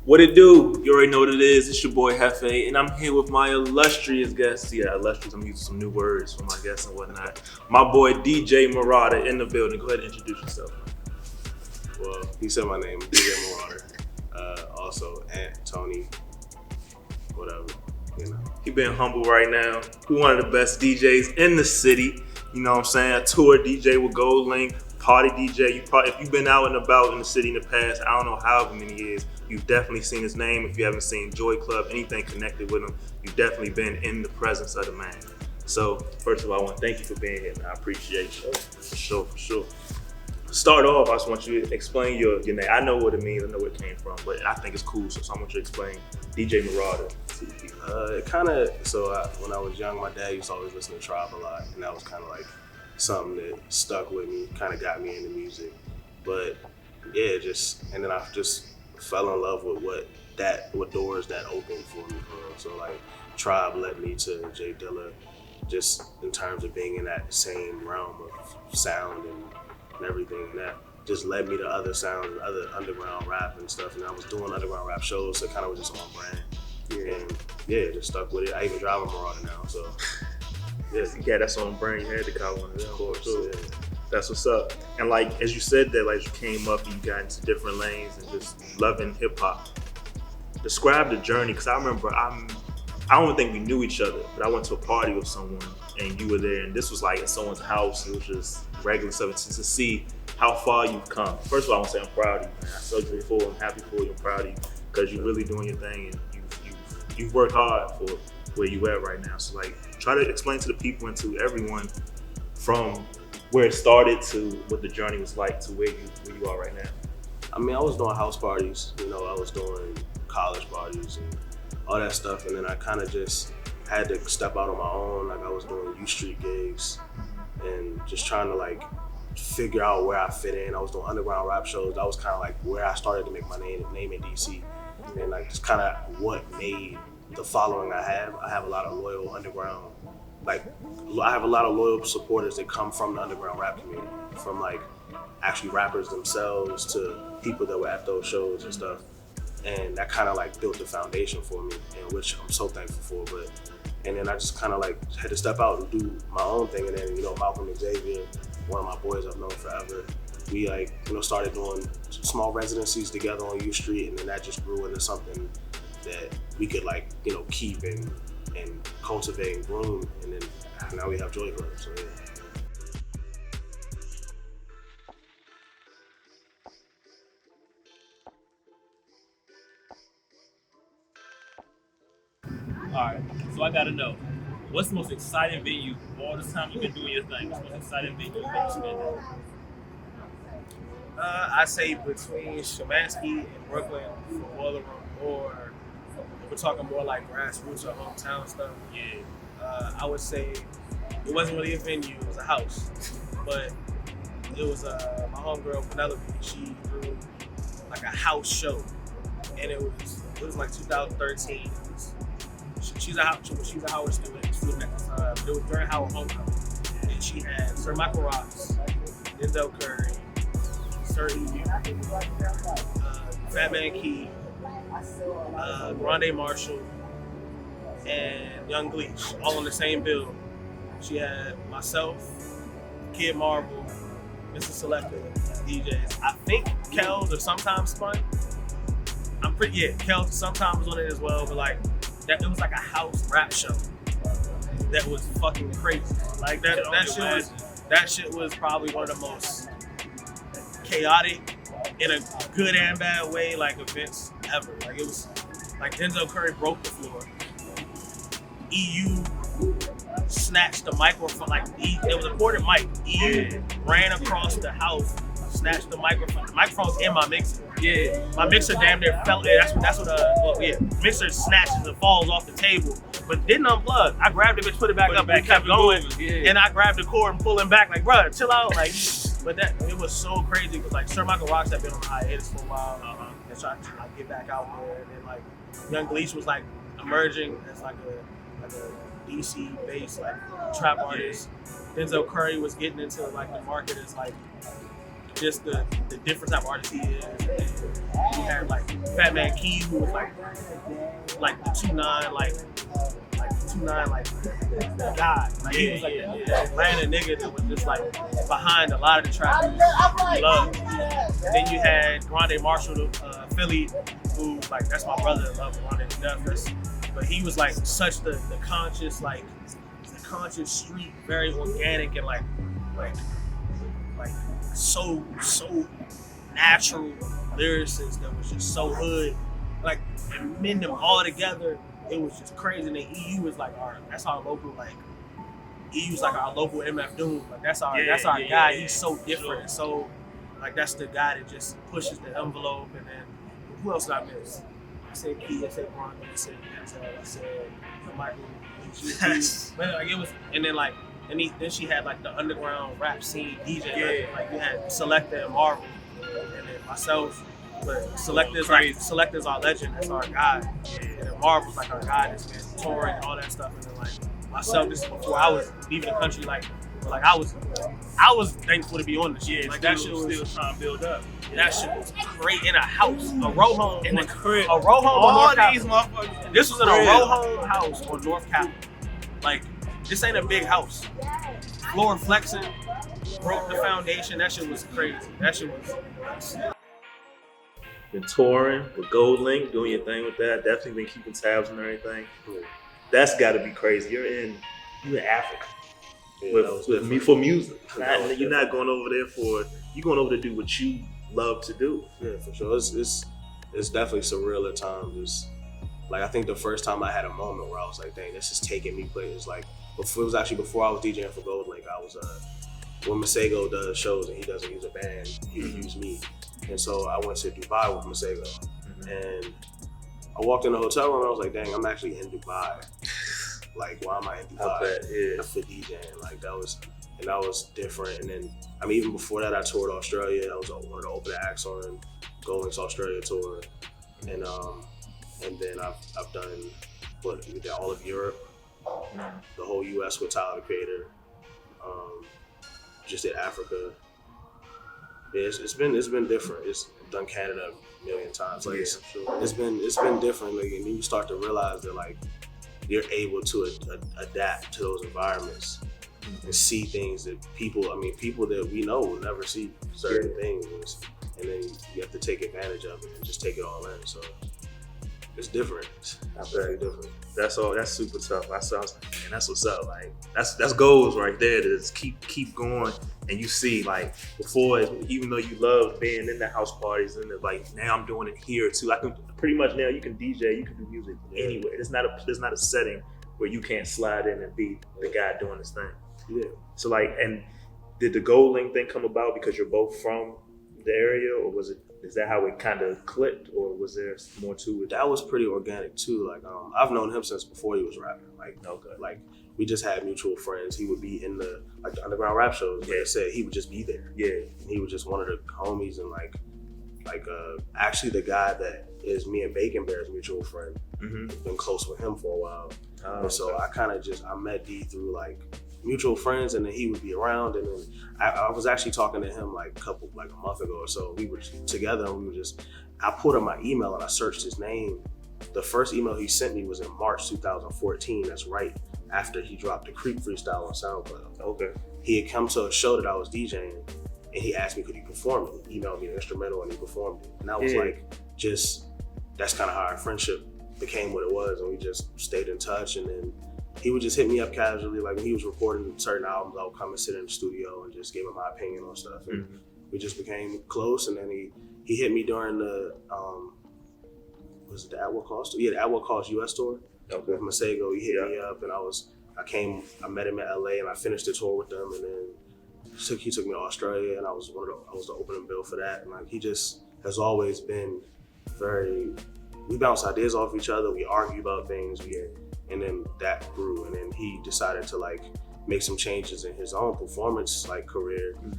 What it do? You already know what it is. It's your boy Hefe, and I'm here with my illustrious guest. Yeah, illustrious. I'm using some new words for my guests and whatnot. My boy DJ Marauder in the building. Go ahead and introduce yourself. Well, he said my name, DJ Marauder. Also, Aunt Tony, whatever, you know. He being humble right now. He one of the best DJs in the city. You know what I'm saying? A tour DJ with Goldlink, party DJ. If you've been out and about in the city in the past, I don't know however many years, you've definitely seen his name. If you haven't seen Joy Club, anything connected with him, you've definitely been in the presence of the man. So, first of all, I want to thank you for being here, man. I appreciate you. For sure. Start off, I just want you to explain your name. I know what it means, I know where it came from, but I think it's cool, so I want you to explain DJ Marauder to the people. When I was young, my dad used to always listen to Tribe a lot, and that was kind of like something that stuck with me, kind of got me into music. But yeah, and then I just fell in love with what doors that opened for me. So like Tribe led me to Jay Dilla, just in terms of being in that same realm of sound and everything, and that just led me to other sounds and other underground rap and stuff. And I was doing underground rap shows, so it kind of was just on brand. Yeah. And yeah, just stuck with it. I even drive a Marauder now, so yeah, that's on brand. You had to call one of them. Of course, sure. Yeah. That's what's up. And like as you said that, like you came up and you got into different lanes and just loving hip hop. Describe the journey, because I remember I don't think we knew each other, but I went to a party with someone and you were there, and this was like at someone's house. It was just regular stuff. To see how far you've come. First of all, I want to say I'm proud of you, man. I told you before, I'm happy for you, I'm proud of you, because you're really doing your thing and you've worked hard for where you at right now. So like, try to explain to the people and to everyone from where it started to what the journey was like to where you are right now. I mean, I was doing house parties, I was doing college parties and all that stuff, and then I kind of just had to step out on my own. Like I was doing U Street gigs and just trying to like figure out where I fit in. I was doing underground rap shows. That was kind of like where I started to make my name in DC, and like just kind of what made the following I have. I have a lot of loyal underground, I have a lot of loyal supporters that come from the underground rap community, from like actually rappers themselves to people that were at those shows and stuff. And that kind of like built the foundation for me, and which I'm so thankful for. And then I just kind of like had to step out and do my own thing. And then, Malcolm and Xavier, one of my boys I've known forever, we started doing small residencies together on U Street, and then that just grew into something that we could keep and cultivate and groom. And then now we have Joy Club, so yeah. Alright, so I gotta know, what's the most exciting venue all this time you've been doing your thing? What's the most exciting venue you've been in? I say between Shemansky and Brooklyn for Boiler Room, or if we're talking more like grassroots or hometown stuff, I would say it wasn't really a venue, it was a house. But it was my homegirl Penelope, she threw like a house show, and it was like 2013. She's a Howard student at the time. It was during Howard homecoming, and she had Sir Michael Rocks, Denzel Curry, Sir Fat Man Key, Grande Marshall, and Young Gleech, all on the same bill. She had myself, Kid Marvel, Mr. Selector, DJs. I think Kels or sometimes Spun. Kels sometimes was on it as well, but it was like a house rap show that was fucking crazy. Like that shit was probably one of the most chaotic, in a good and bad way, events ever. It was like Denzel Curry broke the floor. EU snatched the microphone. It was a ported mic. EU ran across the house, snatched the microphone. The microphone's in my mixer. Yeah, my mixer damn near fell. That's what mixer snatches and falls off the table, but didn't unplug. I grabbed it, bitch, put it back up, and kept going. And I grabbed the cord and pulled him back, bruh, chill out. But it was so crazy because Sir Michael Rocks had been on hiatus for a while, and so I get back out there, and then Young Gleech was emerging as a DC based trap artist. Denzel Curry was getting into the market as just the different type of artist he is. And he had like Fat Man Key, who was like the 2'9", like God. Like he was like the Atlanta nigga that was just like behind a lot of the trap music we love. And then you had Grande Marshall, Philly, who like that's my brother. I love Grande to death. But he was like such the conscious, like the conscious street, very organic and like so natural lyricist that was just so hood. Like and men them all together, it was just crazy. And then EU was like that's our local like EU's like our local MF Doom. Like that's our guy. Yeah. He's so different. And so like that's the guy that just pushes the envelope. And then who else did I miss? I said Key, I said Grande, I said Denzel, I said Michael. But like it was, and then like then she had like the underground rap scene DJ. Like you had Selecta and Marvel, and then myself. But Selecta's our legend. That's our guy. And then Marvel's like our guy that's been touring and all that stuff. And then like myself, this is before I was leaving the country. Like I was thankful to be on the shit. Like that shit was still trying to build up. That shit was great in a house, a row home in the crib, a row home on North these motherfuckers. This was in a row home house on North Capitol. Like this ain't a big house. Floor flexing, broke the foundation. That shit was crazy. That shit was nuts. Been touring with Goldlink, doing your thing with that. Definitely been keeping tabs and everything. That's got to be crazy. You're in Africa with me for music. You're not going over there you're going over to do what you love to do. Yeah, for sure. It's definitely surreal at times. It's like I think the first time I had a moment where I was like, dang, this is taking me places. Like it was actually before I was DJing for Goldlink. I was when Masego does shows and he doesn't use a band, he would use me. And so I went to Dubai with Masego. And I walked in the hotel room and I was like, dang, I'm actually in Dubai. Like, why am I in Dubai? For DJing. Like that was different. And then, I mean, even before that, I toured Australia. I was one of the open acts on Goldlink's Australia tour. And then I've done we did all of Europe, the whole US with Tyler the Creator. Just did Africa. It's been different. It's done Canada a million times. Like it's been different. Like, and then you start to realize that like you're able to adapt to those environments and see things that people that we know will never see certain things, and then you have to take advantage of it and just take it all in. So it's different. It's very different. That's super tough. I was like, man, that's what's up. Like that's goals right there to just keep going. And you see, like before, even though you loved being in the house parties, and like now I'm doing it here too. I can pretty much now you can DJ, you can do music anywhere. There's not a setting where you can't slide in and be the guy doing this thing. Yeah. So like, and did the Goldlink thing come about because you're both from the area, or is that how it kind of clicked, or was there more to it? That was pretty organic too. Like I've known him since before he was rapping. Like we just had mutual friends. He would be in the underground rap shows. Like I said, he would just be there. Yeah, and he was just one of the homies, and like actually the guy that is me and Bacon Bear's mutual friend. Been close with him for a while, and so I met D through like mutual friends, and then he would be around, and then I was actually talking to him like a month ago or so. We were together, and I pulled up my email and I searched his name. The first email he sent me was in March 2014. That's right after he dropped the Creep freestyle on SoundCloud. Okay. He had come to a show that I was DJing, and he asked me could he perform it. He emailed me an instrumental and he performed it. And I was like, that's kind of how our friendship became what it was, and we just stayed in touch. And then he would just hit me up casually, like when he was recording certain albums, I would come and sit in the studio and just give him my opinion on stuff. And we just became close. And then he hit me during the was it the At What Cost? Yeah, the At What Cost US tour. Okay. With Masego, he hit me up, and I met him in LA, and I finished the tour with them, and then he took me to Australia, and I was the opening bill for that. And like he just has always been we bounce ideas off each other, we argue about things, and then that grew, and then he decided to like make some changes in his own performance like career, and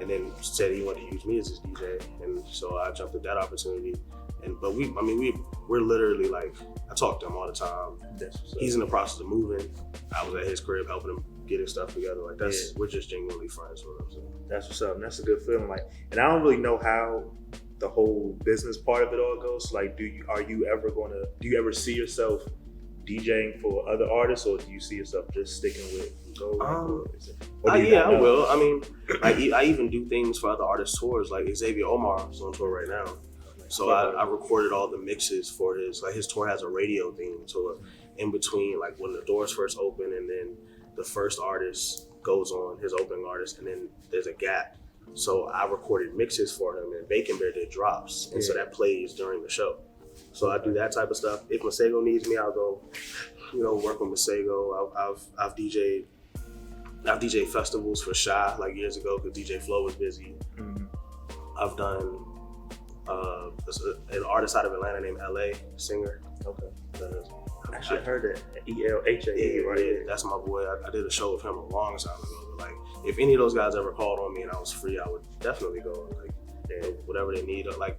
then said he wanted to use me as his DJ, and so I jumped at that opportunity. But we're literally like, I talk to him all the time. He's in the process of moving. I was at his crib helping him getting stuff together. Like we're just genuinely friends with them. So. That's what's up. And that's a good feeling. Like, and I don't really know how the whole business part of it all goes. Like, do you ever see yourself DJing for other artists, or do you see yourself just sticking with Goldlink? I will. I mean, I even do things for other artists' tours. Like Xavier Omar is on tour right now, so I recorded all the mixes for his tour has a radio theme. So in between, like when the doors first open, and then the first artist goes on, his opening artist, and then there's a gap. So I recorded mixes for him, and Bacon Bear did drops, and so that plays during the show. So I do that type of stuff. If Masego needs me, I'll go, work with Masego. I've DJed festivals for Shy like years ago because DJ Flow was busy. Mm-hmm. I've done an artist out of Atlanta named LA, singer. Okay. I actually heard that. ELHA, right? Yeah, that's my boy. I did a show with him a long time ago. But like, if any of those guys ever called on me and I was free, I would definitely go. Like, whatever they need. Like,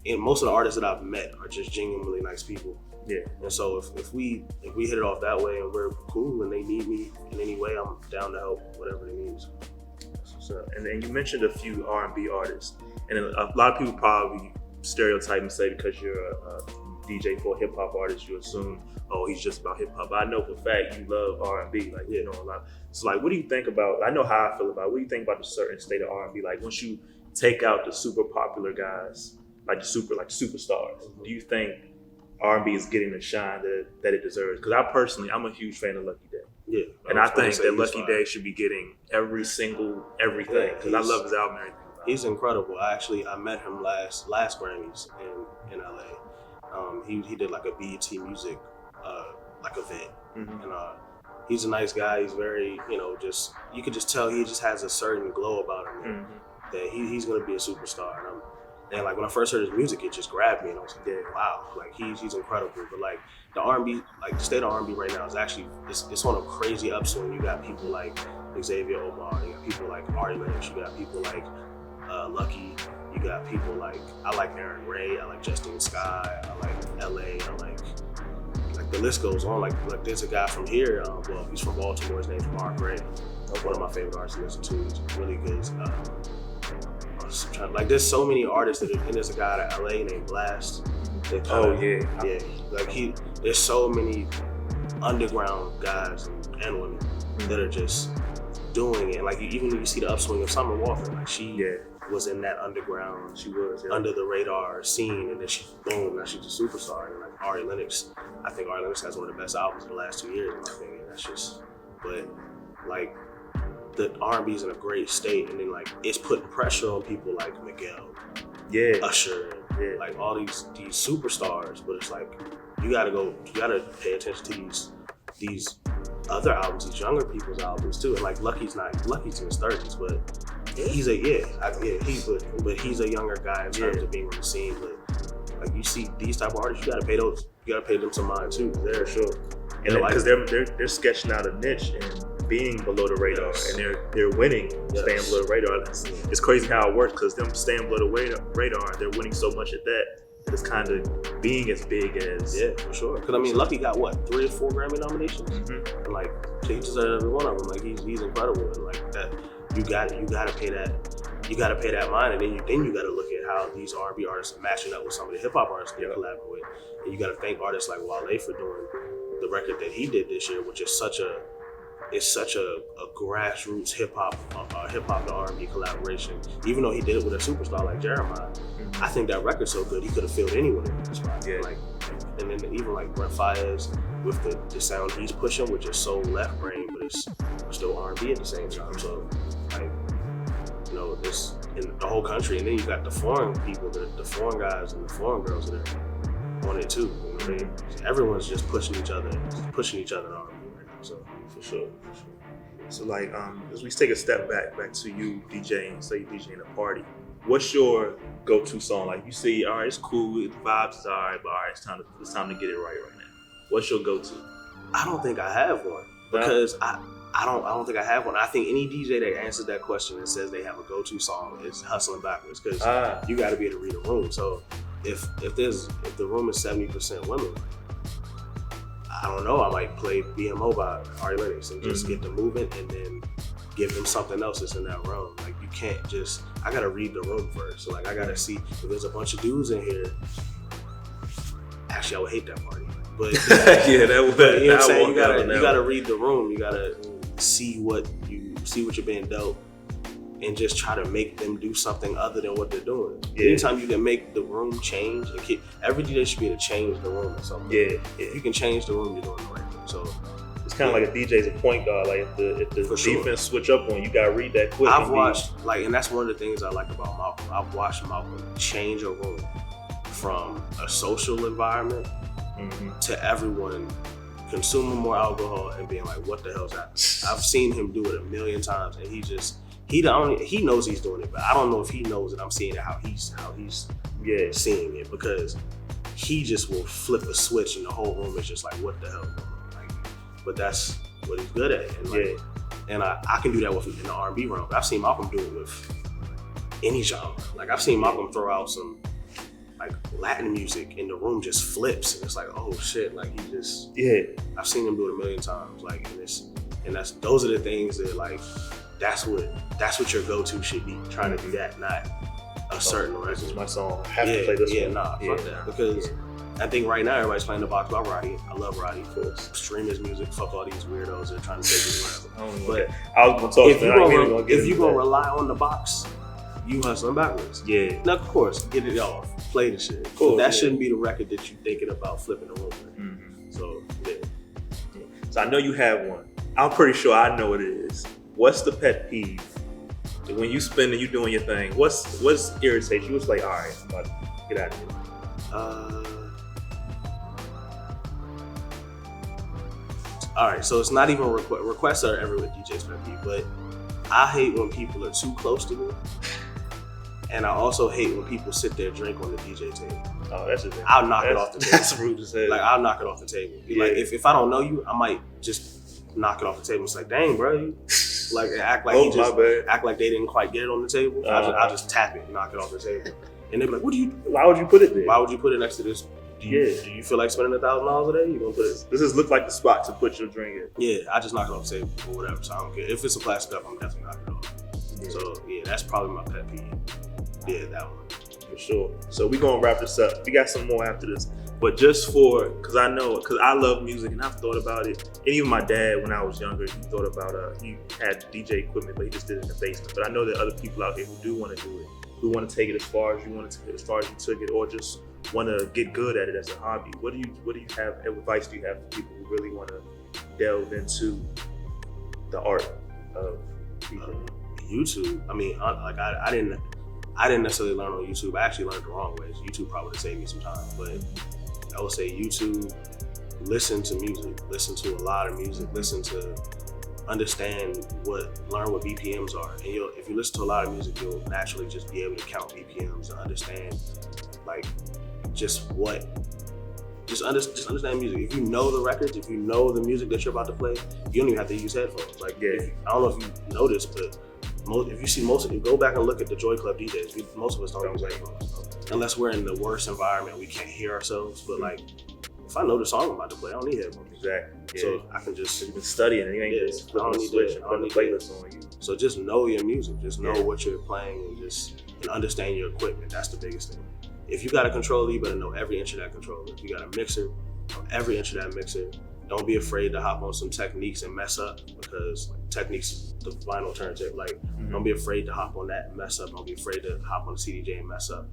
and most of the artists that I've met are just genuinely nice people. Yeah. And so if we hit it off that way and we're cool and they need me in any way, I'm down to help whatever they need. So, and then you mentioned a few R&B artists, and a lot of people probably stereotype and say because you're a DJ for a hip hop artist, you assume, oh, he's just about hip hop. But I know for a fact you love R&B, like you know a lot. So like, what do you think about? I know how I feel about it. What do you think about the certain state of R&B? Like once you take out the super popular guys, like superstars, do you think R&B is getting the shine that it deserves? Because I'm a huge fan of Lucky Day. Yeah, and I think that Lucky Day should be getting everything because I love his album and everything. He's incredible. I met him last Grammys in LA. He did like a BET music like event, mm-hmm. and he's a nice guy. He's very you could just tell he just has a certain glow about him, mm-hmm. that he's gonna be a superstar. And like when I first heard his music, it just grabbed me, and I was like, wow, like he's incredible. But like the R&B, like the state of R&B right now is actually it's on a crazy upswing. You got people like Xavier Omar, you got people like Ari Lennox, you got people like Lucky, you got people like I like Aaron Ray, I like Justine Skye, I like LA, I like the list goes on. Like there's a guy from here, he's from Baltimore. His name's Mark Ray, one of my favorite artists to listen to. He's really good. Like there's so many artists and there's a guy out of LA named Blast. There's so many underground guys and women that are just doing it. Like even when you see the upswing of Summer Walker, like she was in that underground, she was under the radar scene, and then now she's a superstar. And like Ari Lennox, I think Ari Lennox has one of the best albums in the last 2 years, in my opinion. But like the R&B is in a great state, and then like it's putting pressure on people like Miguel, Usher, like all these superstars. But it's like you gotta pay attention to these other albums, these younger people's albums too. And like Lucky's in his 30s, but he's he's a younger guy in terms of being on the scene. But like you see these type of artists, you gotta pay them some mind too. They're sure, and because they're sketching out a niche and being below the radar, and they're winning, staying below the radar. It's crazy how it works because them staying below the radar, they're winning so much at that it's kind of being as big as for sure. Because I mean, Lucky got 3 or 4 Grammy nominations, mm-hmm. and like he deserves every one of them. Like he's incredible, and like that you gotta pay that mind, and then you gotta look at how these R&B artists are matching up with some of the hip hop artists they collaborate with, and you gotta thank artists like Wale for doing the record that he did this year, which is such a grassroots hip hop to R&B collaboration. Even though he did it with a superstar like Jeremiah, mm-hmm. I think that record's so good he could have filled anyone in the spot. Yeah. Like, and then even like Brent Faiyaz with the sound he's pushing, which is so left brain, but it's still R&B at the same time. So like, this in the whole country, and then you got the foreign people, the foreign guys and the foreign girls that are on it too. Everyone's just pushing each other in R&B. So for sure. So like, as we take a step back to you DJing, say you DJing a party, what's your go-to song? Like you see, all right, it's cool, the vibes is all right, but all right, it's time to get it right now. What's your go-to? I don't think I have one because I don't think I have one. I think any DJ that answers that question and says they have a go-to song is hustling backwards because you got to be able to read a room. So if the room is 70% women, I don't know, I might play BMO by Ari Lennox and just get them moving and then give them something else that's in that room. Like you can't just, I gotta read the room first. So like I gotta see if there's a bunch of dudes in here. Actually, I would hate that party. But yeah, that would. You know what I'm saying? You gotta read the room. You gotta see what you're being dealt, and just try to make them do something other than what they're doing. Yeah. Anytime you can make the room change, every DJ should be able to change the room or something. Yeah. If you can change the room, you're doing the right thing. So it's kind of like a DJ's a point guard. Like if the defense switch up on you, gotta read that quick. I've watched and that's one of the things I like about Malcolm. I've watched Malcolm change a room from a social environment to everyone consuming more alcohol and being like, what the hell's happening? I've seen him do it a million times, and he knows he's doing it, but I don't know if he knows that I'm seeing it how he's seeing it, because he just will flip a switch and the whole room is just like, what the hell? Like, but that's what he's good at, and and I can do that in the R&B realm. But I've seen Malcolm do it with any genre. Like I've seen Malcolm throw out some like Latin music and the room just flips and it's like, oh shit, like he just I've seen him do it a million times, like and those are the things that like that's what your go-to should be, trying to do that, not a certain record. This is my song, I have to play this one. Fuck that, because I think right now everybody's playing the box by Roddy. I love Roddy, of course. Stream his music, fuck all these weirdos that are trying to take his whatever. But I was gonna talk if you're gonna rely on the box, you hustling backwards. Yeah. Now, of course, get it off. Play the shit. Cool. That shouldn't be the record that you're thinking about flipping the room. So, So I know you have one. I'm pretty sure I know what it is. What's the pet peeve? When you spin and you doing your thing, what's irritates you? What's like, all right, I'm about to get out of here. All right, so it's not even requests are everywhere DJ's pet peeve, but I hate when people are too close to me. And I also hate when people sit there and drink on the DJ table. Oh, that's it. I'll knock it off the table. That's rude to say. Like, I'll knock it off the table. Yeah. Like, if I don't know you, I might just knock it off the table. It's like, dang, bro, you like act like act like they didn't quite get it on the table. I'll just tap it and knock it off the table. And they're like, why would you put it there? Why would you put it next to this? Do you feel like spending $1,000 a day? You gonna put it? This just look like the spot to put your drink in. Yeah, I just knock it off the table or whatever. So I don't care. If it's a plastic cup, I'm definitely knocking it off. Yeah. So yeah, that's probably my pet peeve. Yeah, that one. For sure. So we're gonna wrap this up. We got some more after this. But just because I love music and I've thought about it. And even my dad, when I was younger, he thought about, he had DJ equipment, but he just did it in the basement. But I know there are other people out there who do want to do it, who want to take it as far as you want to take it, as far as you took it, or just want to get good at it as a hobby. What advice do you have for people who really want to delve into the art of DJing? YouTube. I mean, I didn't necessarily learn on YouTube. I actually learned the wrong ways. YouTube probably saved me some time, but I would say YouTube, listen to music, listen to a lot of music, learn what BPMs are. And if you listen to a lot of music, you'll naturally just be able to count BPMs and understand like understand music. If you know the records, if you know the music that you're about to play, you don't even have to use headphones. Like, I don't know if you noticed, but if you see go back and look at the Joy Club DJs, most of us don't use headphones. Unless we're in the worst environment, we can't hear ourselves. But like, if I know the song I'm about to play, I don't need headphones. Exactly. Yeah. So I can just you've been studying and you ain't just flipping a switch and putting the playlist on you. So just know your music, just know what you're playing, and understand your equipment. That's the biggest thing. If you got a controller, you better know every inch of that controller. If you got a mixer, know every inch of that mixer. Don't be afraid to hop on some techniques and mess up, because techniques, the vinyl turntable, don't be afraid to hop on that and mess up. Don't be afraid to hop on the CDJ and mess up.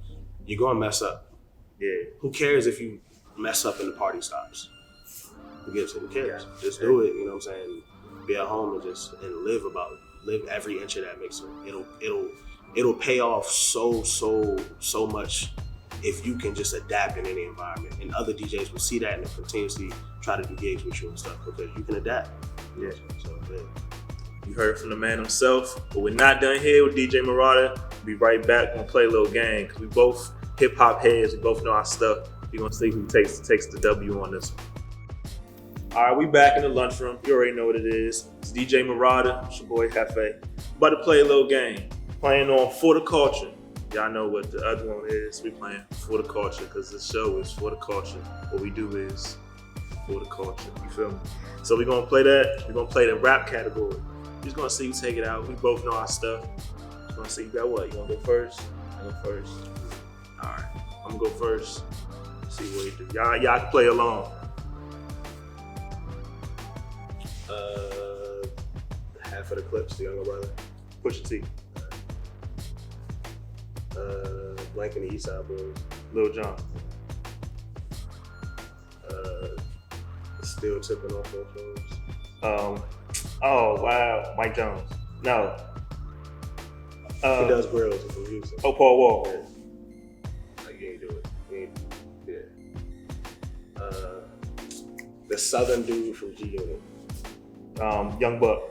You're gonna mess up. Yeah. Who cares if you mess up and the party stops? Who cares? Yeah. Just do it, you know what I'm saying? Be at home and live every inch of that mixer. It'll pay off so much if you can just adapt in any environment. And other DJs will see that and continuously try to do gigs with you and stuff, because you can adapt. Yeah. So, you heard from the man himself, but we're not done here with DJ Marauder. We'll be right back. We're gonna play a little game, because we both hip hop heads, we both know our stuff. We're gonna see who takes the W on this one. All right, we back in the lunchroom. You already know what it is. It's DJ Marauder, it's your boy Hefe. About to play a little game. Playing on For the Culture. Y'all know what the other one is. We playing For the Culture, because this show is for the culture. What we do is for the culture. You feel me? So we're gonna play that. We're gonna play the rap category. We're just gonna see you take it out. We both know our stuff. Just gonna see you got what? You wanna go first? I go first. All right, I'm gonna go first. See what you do. Y'all can play along. Half of the clips, the younger brother. Push your T. Blank and the East Side Boys. Lil Jon. Still tipping off those shows. Oh wow, Mike Jones. No. He does grills from Houston. Oh, Paul Wall. Yeah. Like, you ain't do it. You ain't, yeah. The Southern dude from G Unit. Young Buck.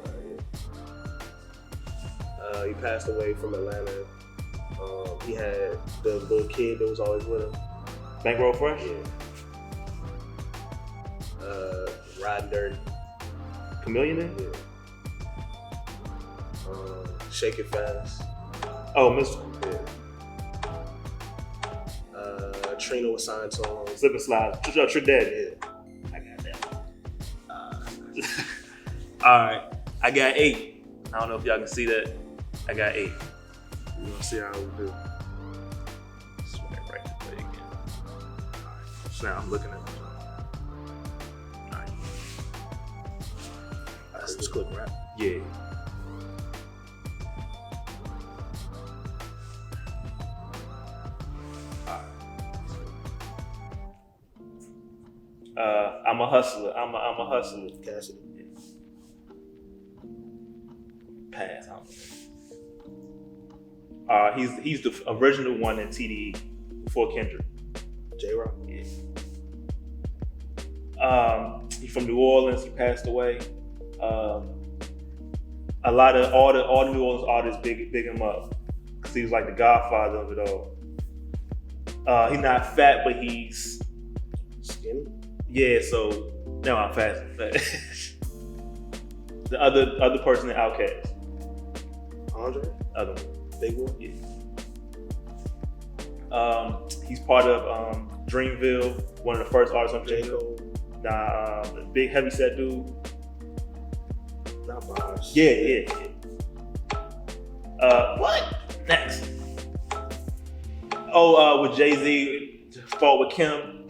He passed away from Atlanta. He had the little kid that was always with him. Bankroll Fresh. Yeah. Riding Dirty. Chameleon. Yeah. Shake It Fast. Oh, Mr. Yeah. Trina was signed songs. Slip and Slide. Trick Daddy. Yeah. I got that. All right, I got 8. I don't know if y'all can see that. I got 8. We're gonna see how we do. Swing right to play again. All right. So now I'm looking at it. All right. That's just quick rap. Yeah. I'm a hustler. I'm a hustler. Cassidy. Pass. I don't know. He's the original one in TDE before Kendrick. J-Rock. Yeah. He's from New Orleans. He passed away. A lot of all the New Orleans artists big him up because he was like the godfather of it all. He's not fat, but he's Skinny. yeah. So no, I'm fast. The other person in Outkast. Andre. Other one. Big one. Yeah. He's part of Dreamville, one of the first artists on J. Dreamville. Cole. The big heavyset dude. Not Bosh. Yeah. What? Next. Oh, with Jay-Z, fought with Kim.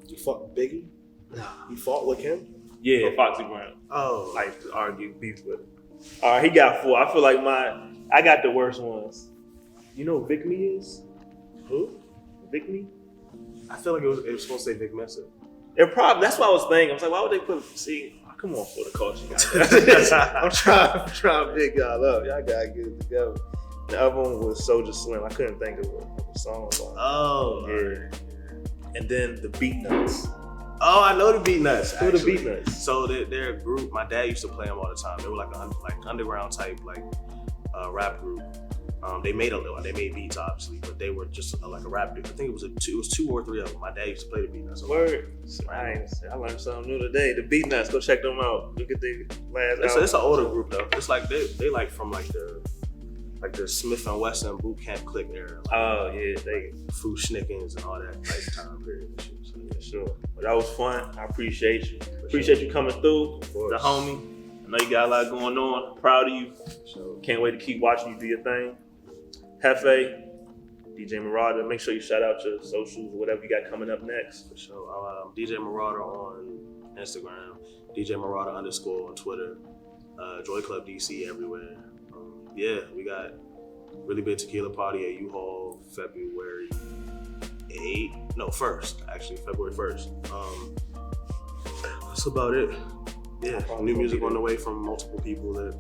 He fought Biggie? Nah. He fought with him? Yeah, Foxy Brown. Oh. Like to argue beef with him. All right, he got 4. I feel like I got the worst ones. You know who Vic Me is? Who? Vic Me? I feel like it was supposed to say Vic Mensa. That's what I was thinking. I was like, why would they come on for the culture, guys. I'm trying to pick y'all up. Y'all gotta get it together. The other one was Soulja Slim. I couldn't think of a song about it. Oh. Yeah. And then the Beat Nuts. Oh, I know the Beat Nuts. Who are the Beat Nuts? So they're a group. My dad used to play them all the time. They were like underground type rap group. They made beats obviously, but they were just like a rap group. I think it was 2 or 3 of them. My dad used to play the Beat Nuts. Word. I learned something new today. The Beat Nuts. Go check them out. Look at the last album. It's an older group though. It's like they like from the Smith and Wesson boot camp clique era. They Fu Schnickens and all that type of time period and shit. So yeah, sure. But that was fun. I appreciate you. Appreciate you coming through. The homie. I know you got a lot going on. Proud of you. So Can't wait to keep watching you do your thing. Hefe, DJ Marauder. Make sure you shout out your socials or whatever you got coming up next. for sure. DJ Marauder on Instagram, DJ Marauder _on Twitter, Joy Club DC everywhere. We got really big tequila party at U-Haul February 1st. That's about it. Yeah, new music on the way from multiple people that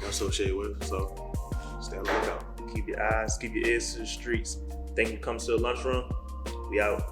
I associate with. So stay on the lookout. Keep your eyes, keep your ears to the streets. Thank you for coming to the lunchroom. We out.